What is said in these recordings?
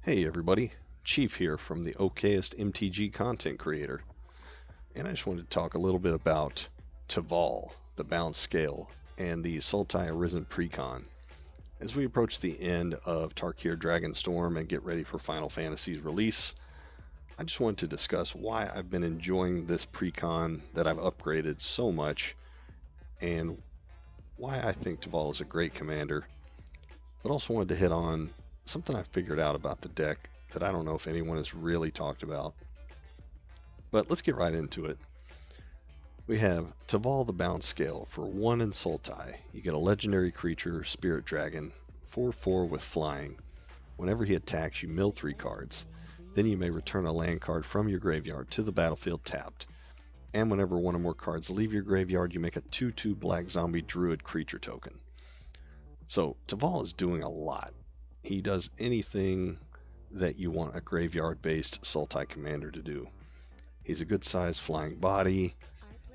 Hey everybody, Chief here from the okayest MTG content creator, and I just wanted to talk a little bit about Teval, the Balanced Scale, and the Sultai Arisen Pre-con. As we approach the end of Tarkir Dragonstorm and get ready for Final Fantasy's release, I just wanted to discuss why I've been enjoying this pre-con that I've upgraded so much, and why I think Teval is a great commander, but also wanted to hit on something I figured out about the deck that I don't know if anyone has really talked about. But let's get right into it. We have Teval the Bounce Scale for 1 in Sultai. You get a legendary creature, Spirit Dragon, 4/4 with flying. Whenever he attacks, you mill 3 cards. Then you may return a land card from your graveyard to the battlefield tapped. And whenever one or more cards leave your graveyard, you make a 2/2 Black Zombie Druid creature token. So Teval is doing a lot. He does anything that you want a graveyard-based Sultai commander to do. He's a good-sized flying body,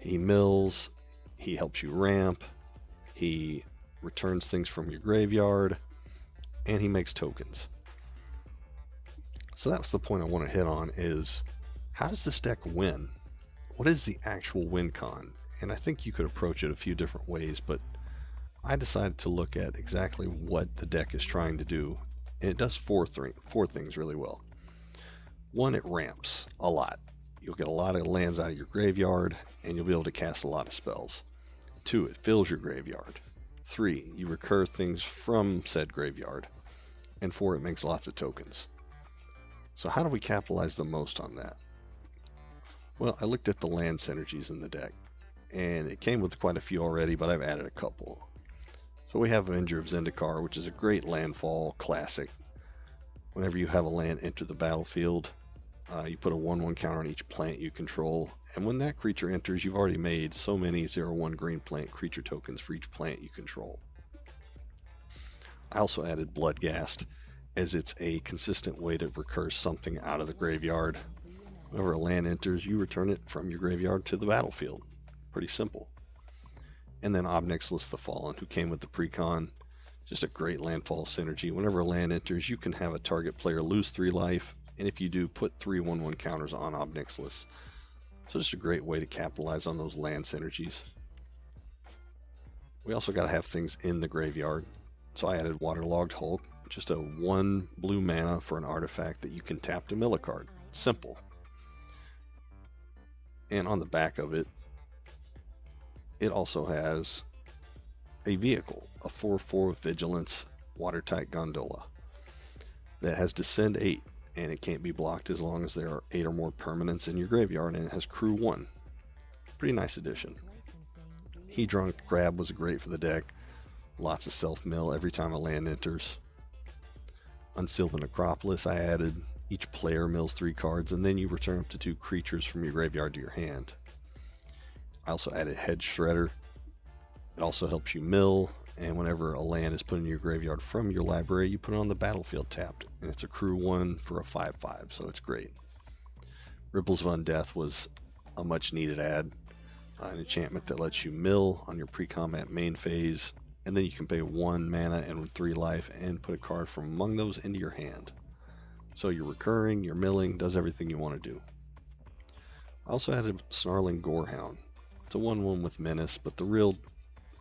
he mills, he helps you ramp, he returns things from your graveyard, and he makes tokens. So that's the point I want to hit on is, how does this deck win? What is the actual win con? And I think you could approach it a few different ways, but I decided to look at exactly what the deck is trying to do, and it does four things really well. 1, it ramps a lot. You'll get a lot of lands out of your graveyard, and you'll be able to cast a lot of spells. 2, it fills your graveyard. 3, you recur things from said graveyard. And 4, it makes lots of tokens. So how do we capitalize the most on that? Well, I looked at the land synergies in the deck, and it came with quite a few already, but I've added a couple. So we have Avenger of Zendikar, which is a great landfall classic. Whenever you have a land enter the battlefield, you put a 1/1 counter on each plant you control, and when that creature enters, you've already made so many 0/1 green plant creature tokens for each plant you control. I also added Bloodghast, as it's a consistent way to recur something out of the graveyard. Whenever a land enters, you return it from your graveyard to the battlefield. Pretty simple. And then Obnixilis the Fallen, who came with the pre-con. Just a great landfall synergy. Whenever a land enters, you can have a target player lose 3 life, and if you do, put 3 1/1 counters on Obnixilis. So just a great way to capitalize on those land synergies. We also got to have things in the graveyard. So I added Waterlogged Hulk, just a 1 blue mana for an artifact that you can tap to mill a card. Simple. And on the back of it, it also has a vehicle, a 4/4 with Vigilance watertight gondola that has Descend 8, and it can't be blocked as long as there are 8 or more permanents in your graveyard, and it has Crew 1. Pretty nice addition. Hedron Crab was great for the deck. Lots of self-mill every time a land enters. Unseal the Necropolis I added. Each player mills 3 cards, and then you return up to 2 creatures from your graveyard to your hand. I also added Head Shredder. It also helps you mill, and whenever a land is put in your graveyard from your library, you put it on the battlefield tapped, and it's a Crew 1 for a 5/5, so it's great. Ripples of Undeath was a much needed add, an enchantment that lets you mill on your pre-combat main phase, and then you can pay 1 mana and 3 life and put a card from among those into your hand. So you're recurring, you're milling, does everything you want to do. I also added Snarling Gorehound. It's a 1/1 with Menace, but the real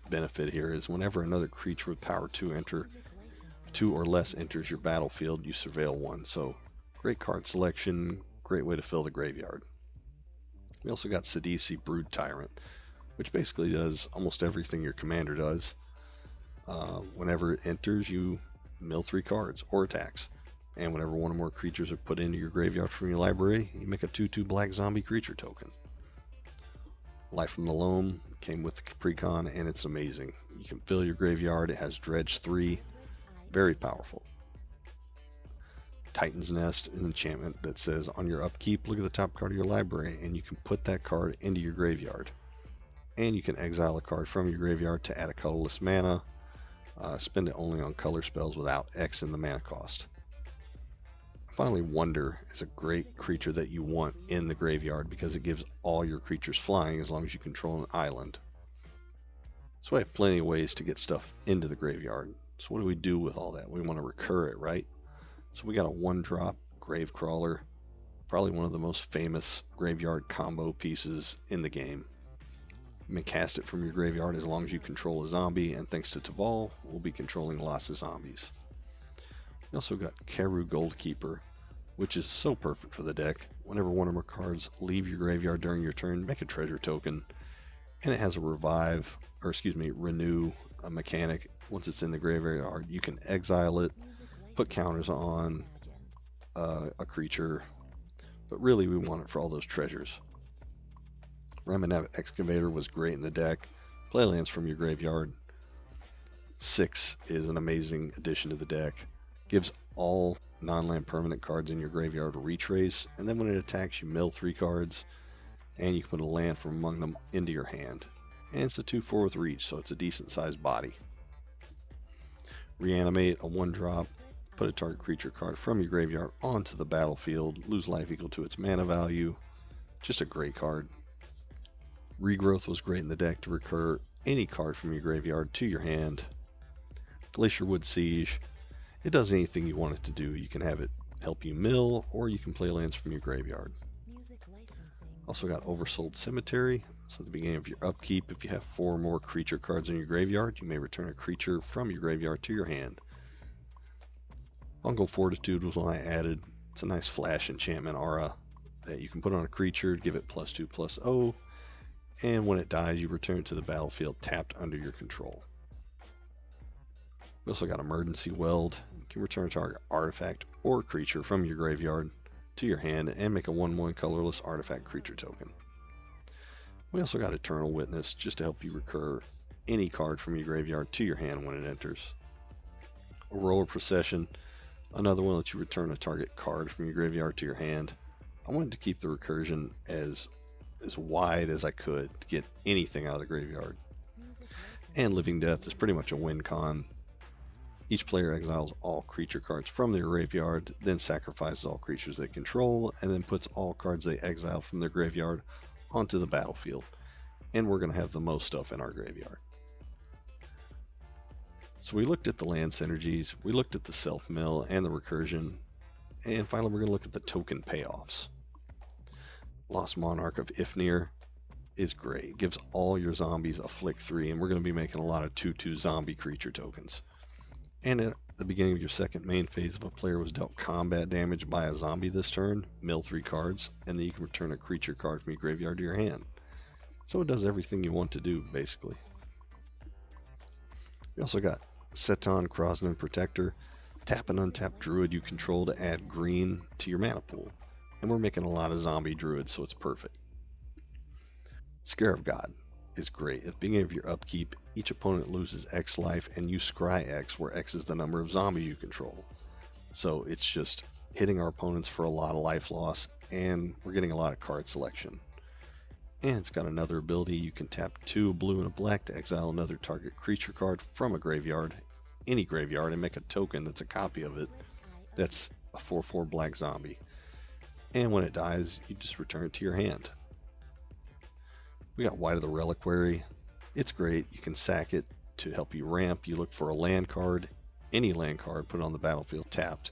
benefit here is whenever another creature with power 2 or less enters your battlefield, you surveil 1. So great card selection, great way to fill the graveyard. We also got Sidisi Brood Tyrant, which basically does almost everything your commander does. Whenever it enters, you mill 3 cards or attacks. And whenever 1 or more creatures are put into your graveyard from your library, you make a 2/2 Black Zombie creature token. Life from the Loam came with the pre-con, and it's amazing. You can fill your graveyard. It has Dredge 3. Very powerful. Titan's Nest, an enchantment that says on your upkeep, look at the top card of your library, and you can put that card into your graveyard. And you can exile a card from your graveyard to add a colorless mana. Spend it only on color spells without X in the mana cost. Finally, Wonder is a great creature that you want in the graveyard because it gives all your creatures flying as long as you control an island. So I have plenty of ways to get stuff into the graveyard. So what do we do with all that? We want to recur it, right? So we got a 1-drop Gravecrawler, probably one of the most famous graveyard combo pieces in the game. You may cast it from your graveyard as long as you control a zombie, and thanks to Teval, we'll be controlling lots of zombies. We also got Keru Goldkeeper, which is so perfect for the deck. Whenever one or more cards leave your graveyard during your turn, make a treasure token. And it has a renew mechanic. Once it's in the graveyard, you can exile it, put counters on a creature, but really we want it for all those treasures. Raminav Excavator was great in the deck. Play lands from your graveyard. 6 is an amazing addition to the deck. Gives all non-land permanent cards in your graveyard retrace, and then when it attacks you mill 3 cards, and you can put a land from among them into your hand. And it's a 2/4 with reach, so it's a decent sized body. Reanimate, a 1-drop, put a target creature card from your graveyard onto the battlefield, lose life equal to its mana value. Just a great card. Regrowth was great in the deck to recur any card from your graveyard to your hand. Glacierwood Siege, it does anything you want it to do. You can have it help you mill, or you can play lands from your graveyard. Also got Oversold Cemetery. So at the beginning of your upkeep, if you have 4 or more creature cards in your graveyard, you may return a creature from your graveyard to your hand. Fungal Fortitude was one I added. It's a nice flash enchantment aura that you can put on a creature, give it +2/+0, and when it dies, you return it to the battlefield tapped under your control. We also got Emergency Weld. You can return a target artifact or creature from your graveyard to your hand and make a 1/1 colorless artifact creature token. We also got Eternal Witness, just to help you recur any card from your graveyard to your hand when it enters. Aurora Procession, another one that you return a target card from your graveyard to your hand. I wanted to keep the recursion as wide as I could to get anything out of the graveyard. And Living Death is pretty much a win con. Each player exiles all creature cards from their graveyard, then sacrifices all creatures they control, and then puts all cards they exile from their graveyard onto the battlefield. And we're going to have the most stuff in our graveyard. So we looked at the land synergies, we looked at the self-mill and the recursion, and finally we're going to look at the token payoffs. Lost Monarch of Ifnir is great. It gives all your zombies a flick 3, and we're going to be making a lot of 2/2 zombie creature tokens. And at the beginning of your second main phase, if a player was dealt combat damage by a zombie this turn, mill 3 cards, and then you can return a creature card from your graveyard to your hand. So it does everything you want to do, basically. We also got Seton Krosnan Protector. Tap an untapped druid you control to add green to your mana pool. And we're making a lot of zombie druids, so it's perfect. Scarab God is great. At the beginning of your upkeep, each opponent loses X life, and you scry X, where X is the number of zombies you control. So it's just hitting our opponents for a lot of life loss, and we're getting a lot of card selection. And it's got another ability. You can tap 2 blue and a black to exile another target creature card from a graveyard, any graveyard, and make a token that's a copy of it. That's a 4/4 black zombie. And when it dies, you just return it to your hand. We got White of the Reliquary. It's great. You can sack it to help you ramp. You look for a land card, any land card, put it on the battlefield tapped,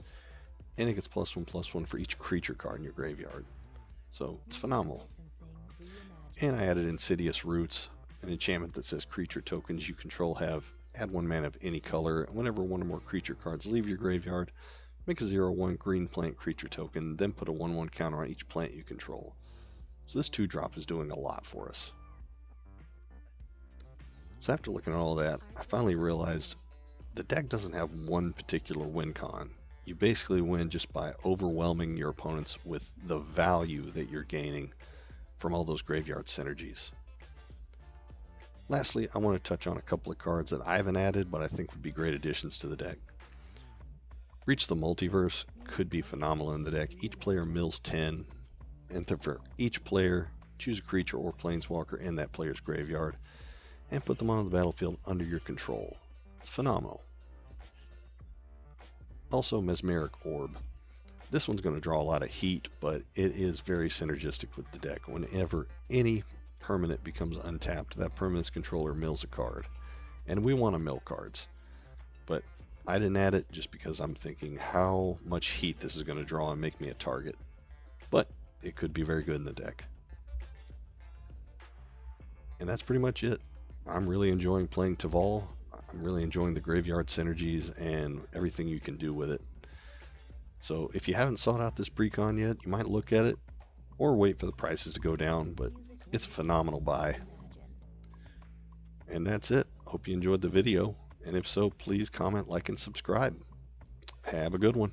and it gets +1/+1 for each creature card in your graveyard. So it's phenomenal. And I added Insidious Roots, an enchantment that says creature tokens you control add 1 mana of any color. Whenever 1 or more creature cards leave your graveyard, make a 0/1 green plant creature token, then put a 1/1 counter on each plant you control. So this 2-drop is doing a lot for us. So after looking at all that, I finally realized the deck doesn't have one particular win con. You basically win just by overwhelming your opponents with the value that you're gaining from all those graveyard synergies. Lastly, I want to touch on a couple of cards that I haven't added, but I think would be great additions to the deck. Reach the Multiverse could be phenomenal in the deck. Each player mills 10, and for each player, choose a creature or planeswalker in that player's graveyard, and put them on the battlefield under your control. It's phenomenal. Also, Mesmeric Orb. This one's going to draw a lot of heat, but it is very synergistic with the deck. Whenever any permanent becomes untapped, that permanent's controller mills a card. And we want to mill cards. But I didn't add it just because I'm thinking how much heat this is going to draw and make me a target. But it could be very good in the deck. And that's pretty much it. I'm really enjoying playing Teval. I'm really enjoying the Graveyard synergies and everything you can do with it. So if you haven't sought out this pre-con yet, you might look at it or wait for the prices to go down, but it's a phenomenal buy. And that's it. Hope you enjoyed the video. And if so, please comment, like, and subscribe. Have a good one.